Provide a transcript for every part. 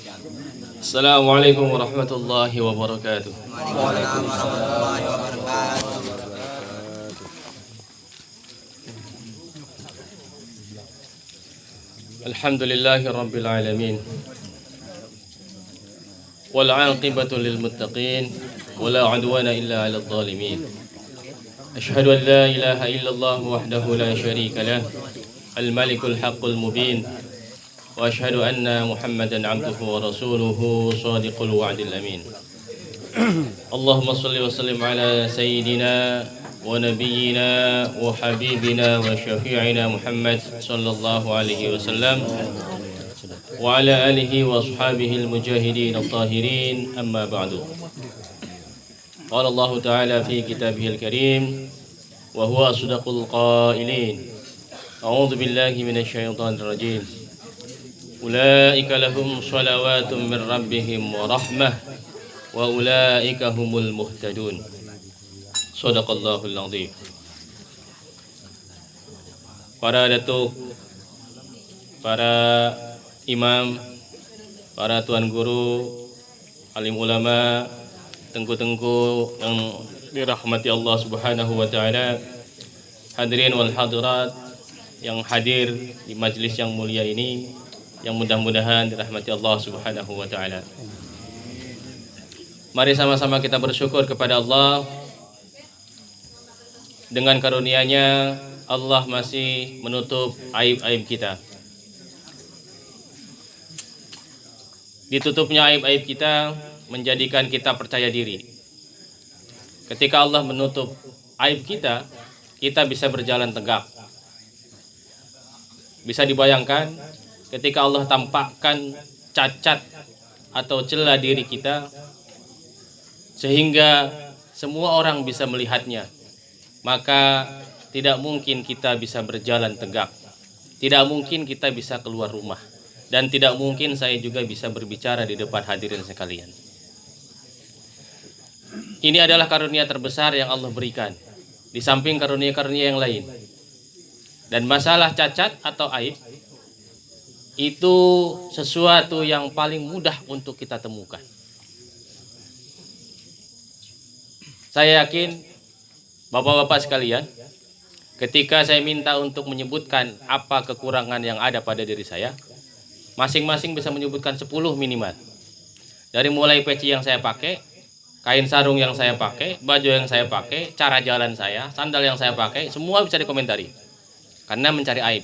Assalamualaikum warahmatullahi wabarakatuh. Waalaikumsalam warahmatullahi wabarakatuh. Alhamdulillahi rabbil alamin. Wal 'aqibatu lil muttaqin wa la 'udwana illa 'alal zalimin. Asyhadu an la ilaha illallah wahdahu la syarika lah, al malikul haqqul mubin. Wa asyhadu anna Muhammadan 'abduhu wa rasuluhu shadiqul wa'dil amin. Allahumma shalli wa sallim ala sayyidina wa nabiyyina wa habibina wa syafi'ina Muhammad sallallahu alaihi wasallam wa ala alihi wa ashabihi al-mujahidin at-tahirin, amma ba'du. Qala Allah ta'ala fi kitabihil karim wa huwa asdaqul qailin. A'udzu billahi minasy syaithanir rajim. Ulaika lahum shalawatun min rabbihim wa rahmah wa ulaika humul muhtadun. Shadaqallahul azim. Para datuk, para imam, para tuan guru, alim ulama, tengku-tengku yang dirahmati Allah Subhanahu wa taala, hadirin wal hadirat yang hadir di majelis yang mulia ini, yang mudah-mudahan dirahmati Allah Subhanahu wa taala. Mari sama-sama kita bersyukur kepada Allah. Dengan karunia-Nya Allah masih menutup aib-aib kita. Ditutupnya aib-aib kita menjadikan kita percaya diri. Ketika Allah menutup aib kita, kita bisa berjalan tegak. Bisa dibayangkan ketika Allah tampakkan cacat atau celah diri kita sehingga semua orang bisa melihatnya, maka tidak mungkin kita bisa berjalan tegak. Tidak mungkin kita bisa keluar rumah. Dan tidak mungkin saya juga bisa berbicara di depan hadirin sekalian. Ini adalah karunia terbesar yang Allah berikan, di samping karunia-karunia yang lain. Dan masalah cacat atau aib itu sesuatu yang paling mudah untuk kita temukan. Saya yakin Bapak-bapak sekalian, ketika saya minta untuk menyebutkan apa kekurangan yang ada pada diri saya, masing-masing bisa menyebutkan 10 minimal. Dari mulai peci yang saya pakai, kain sarung yang saya pakai, baju yang saya pakai, cara jalan saya, sandal yang saya pakai, semua bisa dikomentari. Karena mencari aib.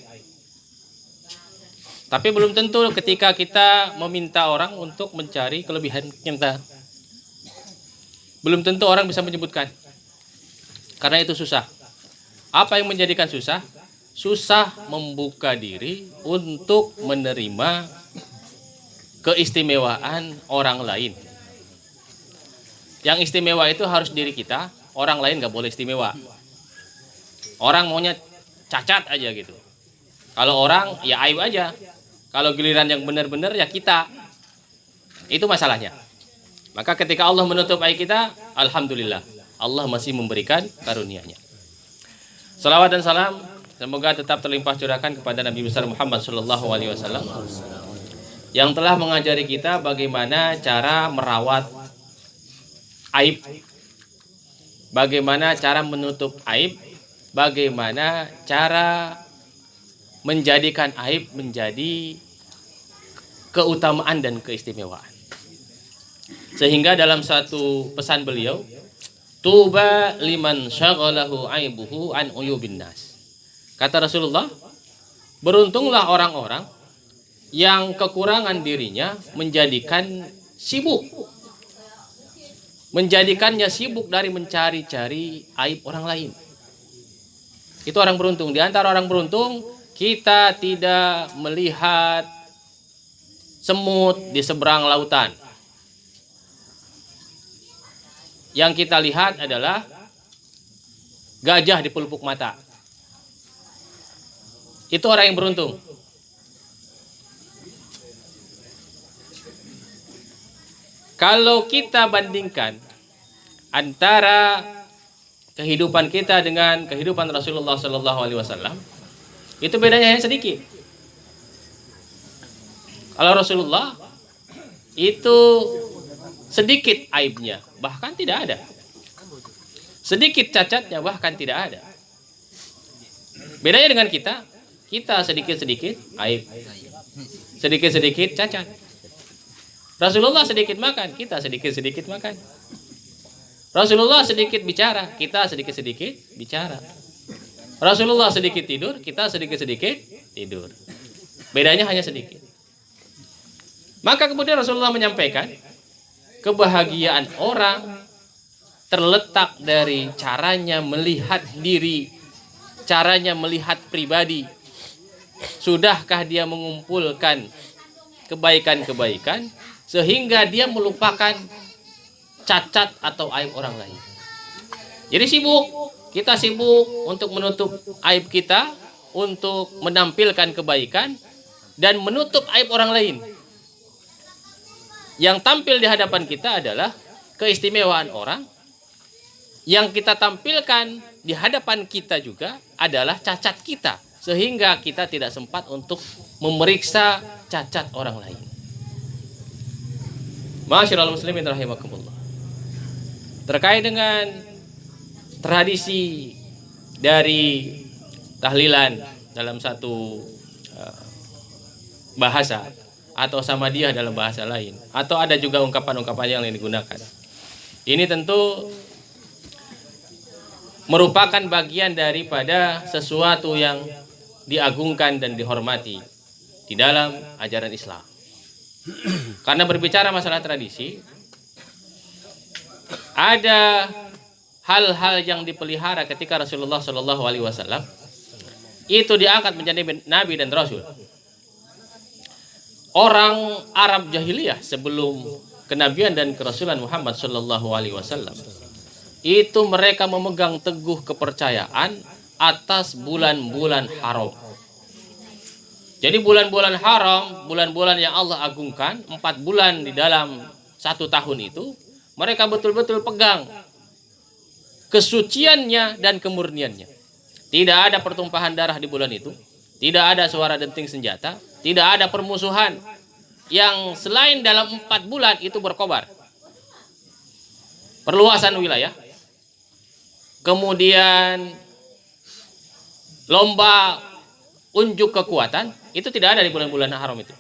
Tapi belum tentu ketika kita meminta orang untuk mencari kelebihan kita. Belum tentu orang bisa menyebutkan. Karena itu susah. Apa yang menjadikan susah? Susah membuka diri untuk menerima keistimewaan orang lain. Yang istimewa itu harus diri kita, orang lain gak boleh istimewa. Orang maunya cacat aja gitu. Kalau orang ya aib aja. Kalau giliran yang benar-benar ya kita. Itu masalahnya. Maka ketika Allah menutup aib kita, alhamdulillah, Allah masih memberikan karunia-Nya. Salawat dan salam semoga tetap terlimpah curahkan kepada Nabi besar Muhammad sallallahu alaihi wasallam yang telah mengajari kita bagaimana cara merawat aib, bagaimana cara menutup aib, bagaimana cara menjadikan aib menjadi keutamaan dan keistimewaan. Sehingga dalam satu pesan beliau, tuba liman syaghalahu aibuhu an uyubin nas. Kata Rasulullah, beruntunglah orang-orang yang kekurangan dirinya menjadikannya sibuk dari mencari-cari aib orang lain. Itu orang beruntung. Di antara orang beruntung, kita tidak melihat semut di seberang lautan. Yang kita lihat adalah gajah di pelupuk mata. Itu orang yang beruntung. Kalau kita bandingkan antara kehidupan kita dengan kehidupan Rasulullah SAW, itu bedanya hanya sedikit. Kalau Rasulullah itu sedikit aibnya, bahkan tidak ada. Sedikit cacatnya, bahkan tidak ada. Bedanya dengan kita sedikit-sedikit aib, sedikit-sedikit cacat. Rasulullah sedikit makan, kita sedikit-sedikit makan. Rasulullah sedikit bicara, kita sedikit-sedikit bicara. Rasulullah sedikit tidur, kita sedikit-sedikit tidur. Bedanya hanya sedikit. Maka kemudian Rasulullah menyampaikan, kebahagiaan orang terletak dari caranya melihat diri, caranya melihat pribadi. Sudahkah dia mengumpulkan kebaikan-kebaikan sehingga dia melupakan cacat atau aib orang lain. Jadi kita sibuk untuk menutup aib kita, untuk menampilkan kebaikan dan menutup aib orang lain. Yang tampil di hadapan kita adalah keistimewaan orang. Yang kita tampilkan di hadapan kita juga adalah cacat kita, sehingga kita tidak sempat untuk memeriksa cacat orang lain. Ma'asyiral muslimin rahimakumullah. Terkait dengan tradisi dari tahlilan dalam satu bahasa atau samadiyah dalam bahasa lain, atau ada juga ungkapan-ungkapan yang digunakan. Ini tentu merupakan bagian daripada sesuatu yang diagungkan dan dihormati di dalam ajaran Islam. Karena berbicara masalah tradisi, ada hal-hal yang dipelihara ketika Rasulullah Shallallahu Alaihi Wasallam itu diangkat menjadi nabi dan rasul. Orang Arab jahiliyah sebelum kenabian dan kerasulan Muhammad Shallallahu Alaihi Wasallam itu mereka memegang teguh kepercayaan atas bulan-bulan haram. Jadi bulan-bulan haram, bulan-bulan yang Allah agungkan, 4 bulan di dalam 1 tahun itu, mereka betul-betul pegang kesuciannya dan kemurniannya. Tidak ada pertumpahan darah di bulan itu, tidak ada suara denting senjata, tidak ada permusuhan yang selain dalam 4 bulan itu berkobar. Perluasan wilayah, kemudian lomba unjuk kekuatan, itu tidak ada di bulan-bulan haram itu.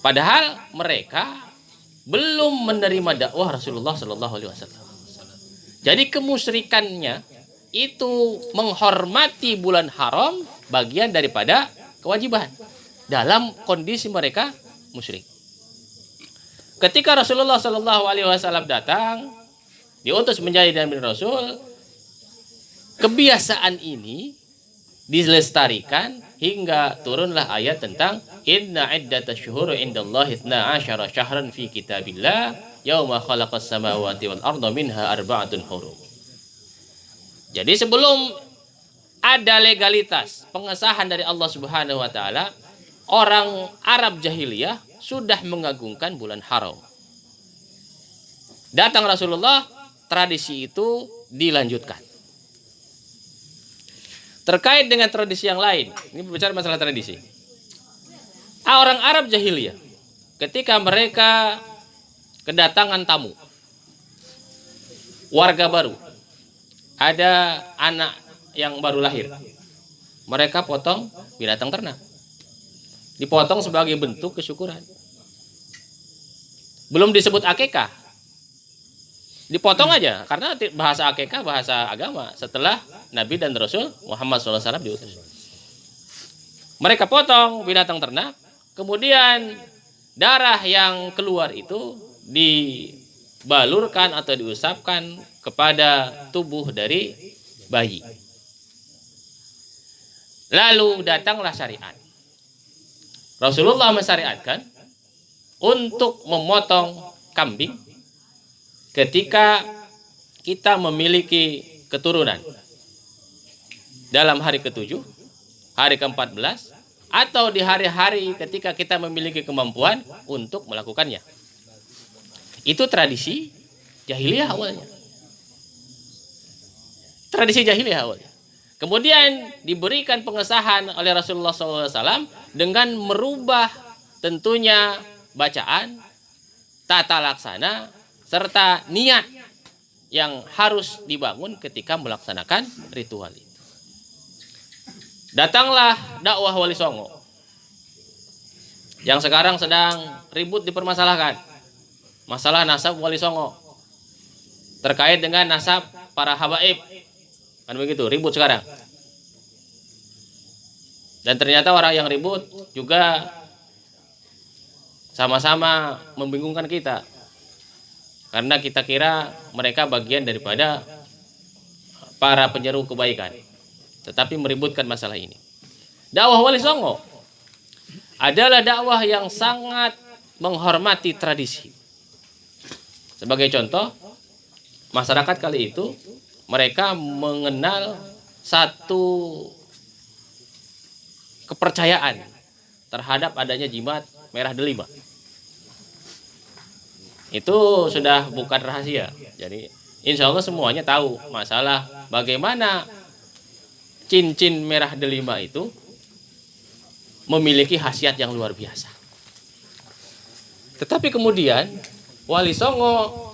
Padahal mereka belum menerima dakwah Rasulullah Sallallahu Alaihi Wasallam. Jadi kemusyrikannya itu menghormati bulan haram bagian daripada kewajiban dalam kondisi mereka musyrik. Ketika Rasulullah Sallallahu Alaihi Wasallam datang diutus menjadi nabi rasul, kebiasaan ini dilestarikan hingga turunlah ayat tentang inna iddatash syuhuri indallahi 12 syahran fi kitabillah yauma khalaqas samawati wal arda minha arba'atun hurum. Jadi sebelum ada legalitas pengesahan dari Allah Subhanahu wa taala, orang Arab jahiliyah sudah mengagungkan bulan haram. Datang Rasulullah, tradisi itu dilanjutkan. Terkait dengan tradisi yang lain, ini berbicara masalah tradisi. Orang Arab jahiliyah ketika mereka kedatangan tamu, warga baru, ada anak yang baru lahir, mereka potong binatang ternak, dipotong sebagai bentuk kesyukuran. Belum disebut akikah, dipotong aja, karena bahasa akikah bahasa agama setelah Nabi dan Rasul Muhammad SAW diutus. Mereka potong binatang ternak, kemudian darah yang keluar itu dibalurkan atau diusapkan kepada tubuh dari bayi. Lalu datanglah syariat. Rasulullah mensyariatkan untuk memotong kambing ketika kita memiliki keturunan dalam hari ke-7, hari ke-14, atau di hari-hari ketika kita memiliki kemampuan untuk melakukannya. Itu tradisi jahiliyah awalnya. Tradisi jahiliyah awalnya. Kemudian diberikan pengesahan oleh Rasulullah SAW dengan merubah tentunya bacaan, tata laksana serta niat yang harus dibangun ketika melaksanakan ritual itu. Datanglah dakwah Wali Songo yang sekarang sedang ribut dipermasalahkan. Masalah nasab Wali Songo terkait dengan nasab para habaib. Kan begitu, ribut sekarang. Dan ternyata orang yang ribut juga sama-sama membingungkan kita. Karena kita kira mereka bagian daripada para penyeru kebaikan. Tetapi meributkan masalah ini. Dakwah Wali Songo adalah dakwah yang sangat menghormati tradisi. Sebagai contoh, masyarakat kali itu mereka mengenal satu kepercayaan terhadap adanya jimat merah delima. Itu sudah bukan rahasia. Jadi insya Allah semuanya tahu masalah bagaimana cincin merah delima itu memiliki khasiat yang luar biasa. Tetapi kemudian Wali Songo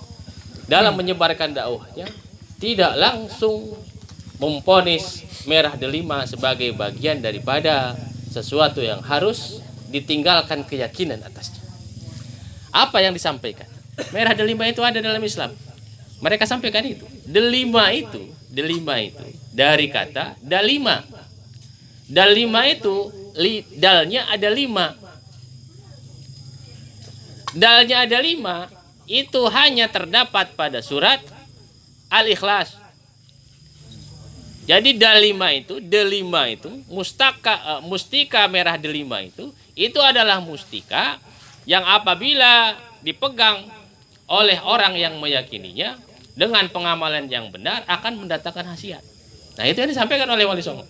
dalam menyebarkan dakwahnya tidak langsung memponis merah delima sebagai bagian daripada sesuatu yang harus ditinggalkan keyakinan atasnya. Apa yang disampaikan? Merah delima itu ada dalam Islam. Mereka sampaikan itu. Delima itu dari kata dalima. Dalima itu dalnya ada 5. Dalnya ada 5 itu hanya terdapat pada surat Al-Ikhlas. Jadi delima itu mustika merah delima itu adalah mustika yang apabila dipegang oleh orang yang meyakininya dengan pengamalan yang benar akan mendatangkan khasiat. Nah, itu yang disampaikan oleh Wali Songo.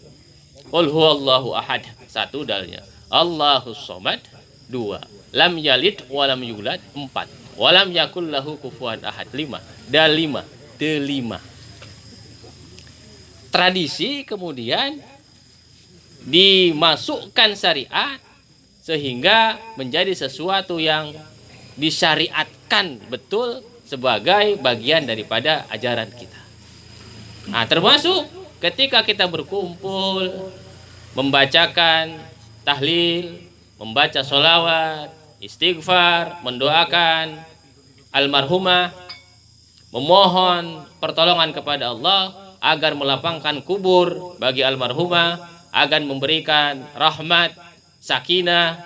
Qul huwallahu ahad, 1 dalnya. Allahus somad, 2. Lam yalid wa lam yulad, 4. Wa lam yakul lahu kufuwan ahad, 5. Delima. Tradisi kemudian dimasukkan syariat sehingga menjadi sesuatu yang disyariatkan betul sebagai bagian daripada ajaran kita. Nah, termasuk ketika kita berkumpul membacakan tahlil, membaca sholawat, istighfar, mendoakan almarhumah, memohon pertolongan kepada Allah agar melapangkan kubur bagi almarhumah, agar memberikan rahmat, sakinah,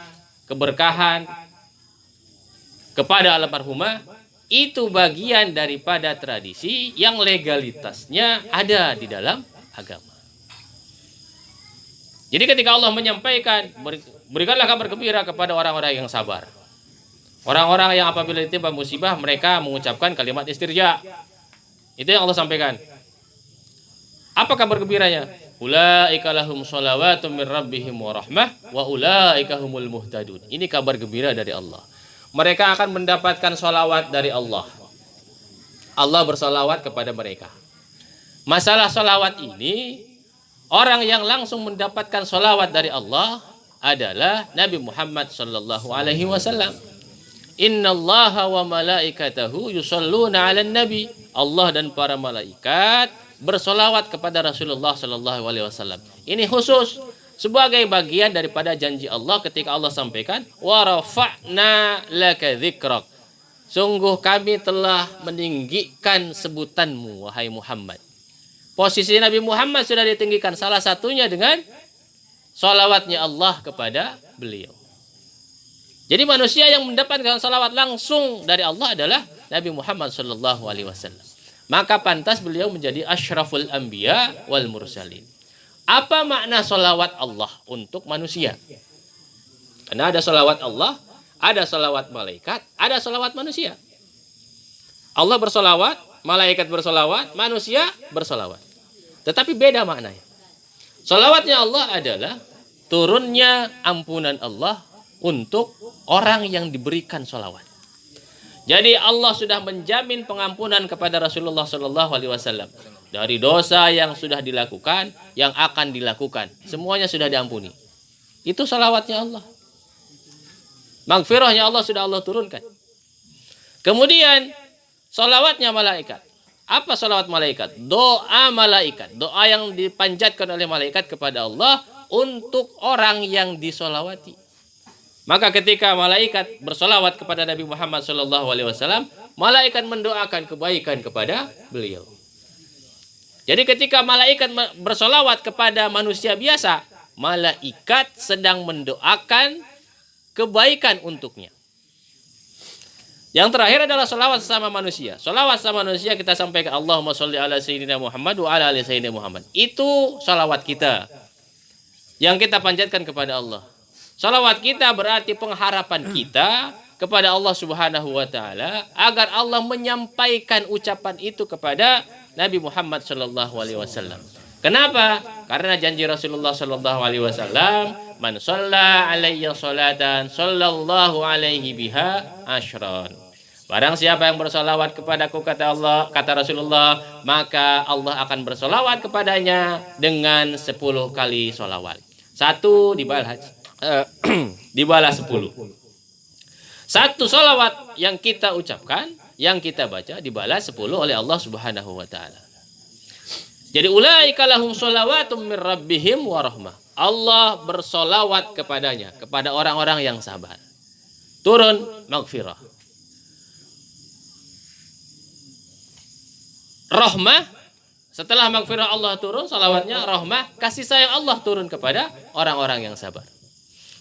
keberkahan kepada almarhumah, itu bagian daripada tradisi yang legalitasnya ada di dalam agama. Jadi ketika Allah menyampaikan, berikanlah kabar gembira kepada orang-orang yang sabar. Orang-orang yang apabila ditimpa musibah mereka mengucapkan kalimat istirja. Itu yang Allah sampaikan. Apa kabar gembiranya? Ulaika lahum sholawatun min rabbihim wa rahmah wa ulaika humul muhtadun. Ini kabar gembira dari Allah. Mereka akan mendapatkan sholawat dari Allah. Allah bersolawat kepada mereka. Masalah sholawat ini, orang yang langsung mendapatkan sholawat dari Allah adalah Nabi Muhammad sallallahu alaihi wasallam. Innallaha wa malaikatahu yusholluna 'alan nabi. Allah dan para malaikat bersolawat kepada Rasulullah sallallahu alaihi wasallam. Ini khusus sebagai bagian daripada janji Allah ketika Allah sampaikan wa rafa'na laka dzikrak. Sungguh kami telah meninggikan sebutanmu wahai Muhammad. Posisi Nabi Muhammad sudah ditinggikan, salah satunya dengan sholawatnya Allah kepada beliau. Jadi manusia yang mendapatkan sholawat langsung dari Allah adalah Nabi Muhammad sallallahu alaihi wasallam. Maka pantas beliau menjadi asyraful anbiya wal mursalin. Apa makna sholawat Allah untuk manusia? Karena ada sholawat Allah, ada sholawat malaikat, ada sholawat manusia. Allah bersolawat, malaikat bersolawat, manusia bersolawat. Tetapi beda maknanya. Sholawatnya Allah adalah turunnya ampunan Allah untuk orang yang diberikan sholawat. Jadi Allah sudah menjamin pengampunan kepada Rasulullah SAW dari dosa yang sudah dilakukan, yang akan dilakukan, semuanya sudah diampuni. Itu sholawatnya Allah. Maghfirahnya Allah sudah Allah turunkan. Kemudian sholawatnya malaikat. Apa sholawat malaikat? Doa malaikat. Doa yang dipanjatkan oleh malaikat kepada Allah untuk orang yang disolawati. Maka ketika malaikat bersolawat kepada Nabi Muhammad SAW, malaikat mendoakan kebaikan kepada beliau. Jadi ketika malaikat bersolawat kepada manusia biasa, malaikat sedang mendoakan kebaikan untuknya. Yang terakhir adalah sholawat sama manusia. Sholawat sama manusia kita sampaikan Allahumma sholli ala sayyidina Muhammad wa ala ali sayyidina Muhammad. Itu sholawat kita yang kita panjatkan kepada Allah. Sholawat kita berarti pengharapan kita kepada Allah Subhanahu wa taala agar Allah menyampaikan ucapan itu kepada Nabi Muhammad sallallahu alaihi wasallam. Kenapa? Karena janji Rasulullah sallallahu alaihi wasallam, "Man shalla alayya sholatan sallallahu alaihi biha asyran." Barang siapa yang bersolawat kepadaku, kata Allah, kata Rasulullah, maka Allah akan bersolawat kepadanya dengan 10 kali solawat. 1 dibalas 10. 1 solawat yang kita ucapkan, yang kita baca dibalas 10 oleh Allah Subhanahu wa taala. Jadi ulaika lahum sholawatum mir rabbihim wa rahmah. Allah bersolawat kepadanya, kepada orang-orang yang sabar. Turun maghfirah. Rahmah, setelah maghfirah Allah turun, salawatnya rahmah, kasih sayang Allah turun kepada orang-orang yang sabar.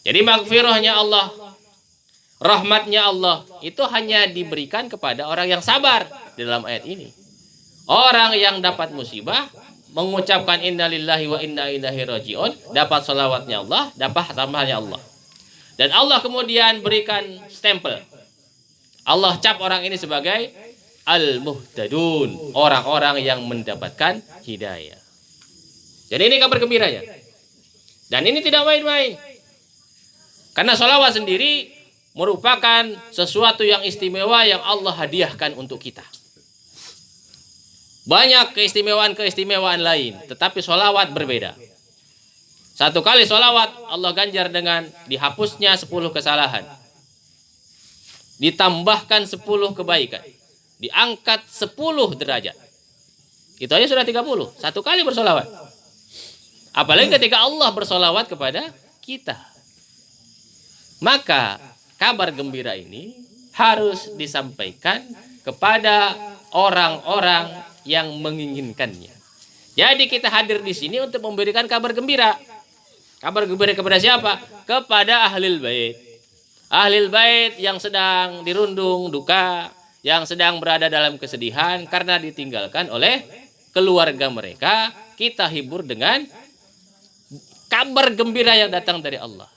Jadi maghfirahnya Allah, rahmatnya Allah itu hanya diberikan kepada orang yang sabar dalam ayat ini. Orang yang dapat musibah mengucapkan innalillahi wa inna ilaihi rajiun, dapat salawatnya Allah, dapat rahmatnya Allah. Dan Allah kemudian berikan stempel. Allah cap orang ini sebagai al-muhtadun, orang-orang yang mendapatkan hidayah. Jadi ini kabar gembiranya. Dan ini tidak main-main. Karena sholawat sendiri merupakan sesuatu yang istimewa yang Allah hadiahkan untuk kita. Banyak keistimewaan-keistimewaan lain, tetapi sholawat berbeda. 1 kali sholawat Allah ganjar dengan dihapusnya 10 kesalahan, ditambahkan 10 kebaikan, diangkat 10 derajat. Itu aja sudah 30. 1 kali bersolawat. Apalagi ketika Allah bersolawat kepada kita. Maka kabar gembira ini harus disampaikan kepada orang-orang yang menginginkannya. Jadi kita hadir di sini untuk memberikan kabar gembira. Kabar gembira kepada siapa? Kepada ahlul bait. Ahlul bait yang sedang dirundung duka, yang sedang berada dalam kesedihan karena ditinggalkan oleh keluarga mereka, kita hibur dengan kabar gembira yang datang dari Allah.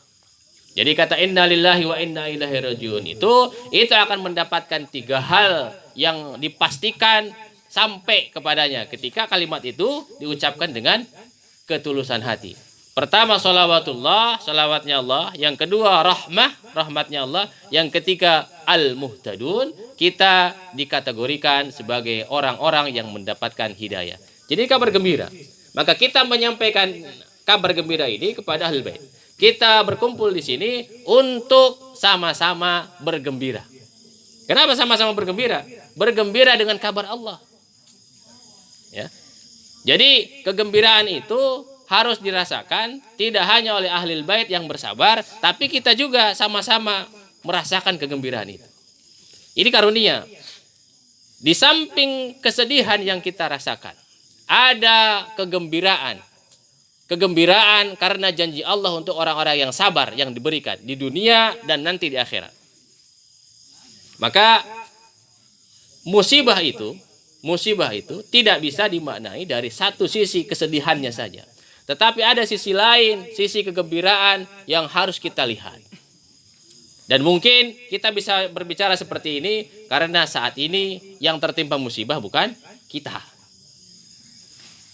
Jadi kata innalillahi wa inna ilaihi rajiun itu akan mendapatkan 3 hal yang dipastikan sampai kepadanya ketika kalimat itu diucapkan dengan ketulusan hati. Pertama sholawatullah, sholawatnya Allah. Yang kedua rahmatnya Allah. Yang ketiga al-muhtadun, kita dikategorikan sebagai orang-orang yang mendapatkan hidayah. Jadi kabar gembira. Maka kita menyampaikan kabar gembira ini kepada ahlul bait. Kita berkumpul di sini untuk sama-sama bergembira. Kenapa sama-sama bergembira? Bergembira dengan kabar Allah. Ya. Jadi kegembiraan itu harus dirasakan tidak hanya oleh ahlul bait yang bersabar, tapi kita juga sama-sama merasakan kegembiraan itu. Ini karunia. Di samping kesedihan yang kita rasakan, ada kegembiraan. Kegembiraan karena janji Allah untuk orang-orang yang sabar yang diberikan di dunia dan nanti di akhirat. Maka musibah itu tidak bisa dimaknai dari satu sisi kesedihannya saja. Tetapi ada sisi lain, sisi kegembiraan yang harus kita lihat. Dan mungkin kita bisa berbicara seperti ini karena saat ini yang tertimpa musibah bukan kita.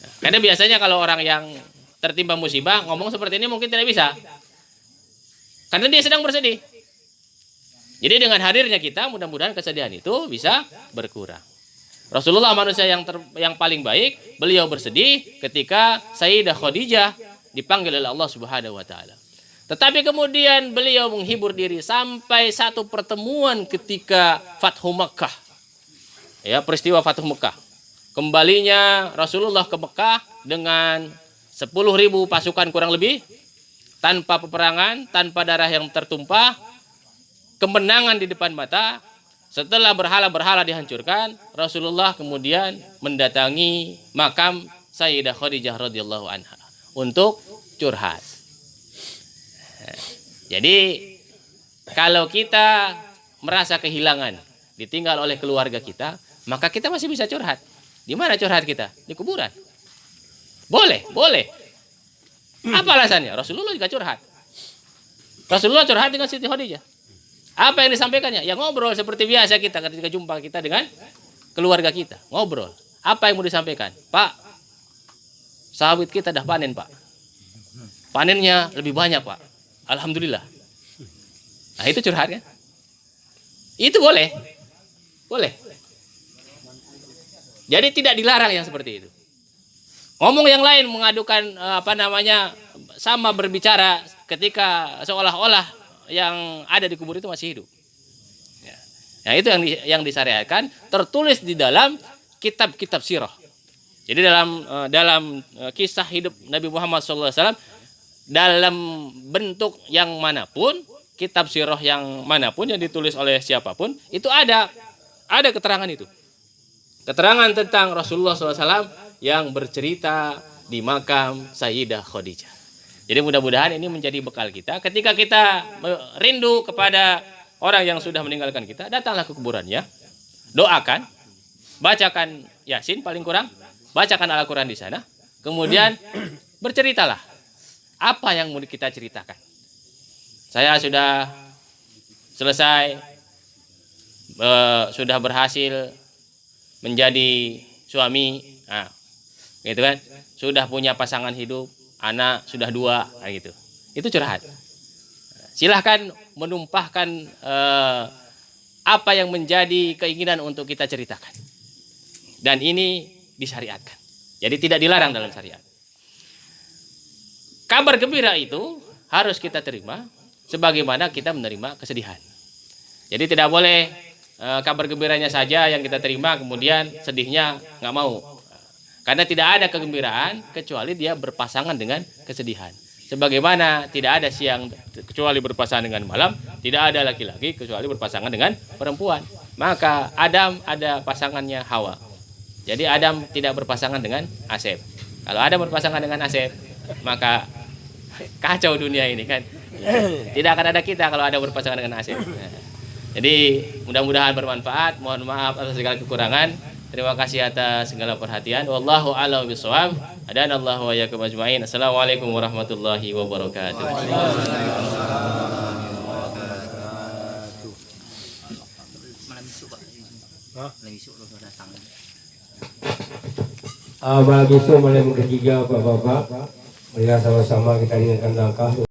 Nah, karena biasanya kalau orang yang tertimpa musibah ngomong seperti ini mungkin tidak bisa. Karena dia sedang bersedih. Jadi dengan hadirnya kita mudah-mudahan kesedihan itu bisa berkurang. Rasulullah manusia yang paling baik, beliau bersedih ketika Sayyidah Khadijah dipanggil oleh Allah Subhanahu wa taala. Tetapi kemudian beliau menghibur diri sampai satu pertemuan ketika Fathu Mekah. Ya, peristiwa Fathu Mekah. Kembalinya Rasulullah ke Mekah dengan 10.000 pasukan kurang lebih, tanpa peperangan, tanpa darah yang tertumpah, kemenangan di depan mata. Setelah berhala-berhala dihancurkan, Rasulullah kemudian mendatangi makam Sayyidah Khadijah radhiyallahu anha untuk curhat. Jadi kalau kita merasa kehilangan, ditinggal oleh keluarga kita, maka kita masih bisa curhat. Di mana curhat kita? Di kuburan. Boleh. Apa alasannya? Rasulullah juga curhat. Rasulullah curhat dengan Siti Khadijah. Apa yang disampaikannya? Ya ngobrol seperti biasa kita ketika jumpa kita dengan keluarga kita. Ngobrol. Apa yang mau disampaikan? Pak, sawit kita dah panen, Pak. Panennya lebih banyak, Pak. Alhamdulillah. Nah, itu curhat kan? Itu boleh. Jadi tidak dilarang yang seperti itu. Ngomong yang lain, mengadukan sama berbicara ketika seolah-olah yang ada di kubur itu masih hidup. Ya. Nah, itu yang disyariatkan, tertulis di dalam kitab-kitab sirah. Jadi dalam kisah hidup Nabi Muhammad SAW, dalam bentuk yang manapun, kitab sirah yang manapun yang ditulis oleh siapapun, itu ada keterangan itu. Keterangan tentang Rasulullah SAW yang bercerita di makam Sayyidah Khadijah. Jadi mudah-mudahan ini menjadi bekal kita. Ketika kita rindu kepada orang yang sudah meninggalkan kita, datanglah ke kuburannya, doakan, bacakan Yasin paling kurang, bacakan Al-Quran di sana, kemudian berceritalah apa yang mau kita ceritakan. Saya sudah selesai, sudah berhasil menjadi suami, nah, gitu kan? Sudah punya pasangan hidup, anak sudah 2, gitu. Itu curhat. Silahkan menumpahkan apa yang menjadi keinginan untuk kita ceritakan. Dan ini disyariatkan. Jadi tidak dilarang dalam syariat. Kabar gembira itu harus kita terima sebagaimana kita menerima kesedihan. Jadi tidak boleh kabar gembiranya saja yang kita terima, kemudian sedihnya nggak mau. Karena tidak ada kegembiraan kecuali dia berpasangan dengan kesedihan. Sebagaimana tidak ada siang kecuali berpasangan dengan malam, tidak ada laki-laki kecuali berpasangan dengan perempuan. Maka Adam ada pasangannya Hawa. Jadi Adam tidak berpasangan dengan Asep. Kalau Adam berpasangan dengan Asep, maka kacau dunia ini kan. Tidak akan ada kita kalau ada berpasangan dengan Asep. Jadi mudah-mudahan bermanfaat. Mohon maaf atas segala kekurangan. Terima kasih atas segala perhatian. Wallahu a'lam bishawab. Hadanallahu wa iyyakum ajmain. Assalamualaikum warahmatullahi wabarakatuh. Malam besok malam ketiga Bapak-bapak, marilah sama-sama kita ingatkan langkah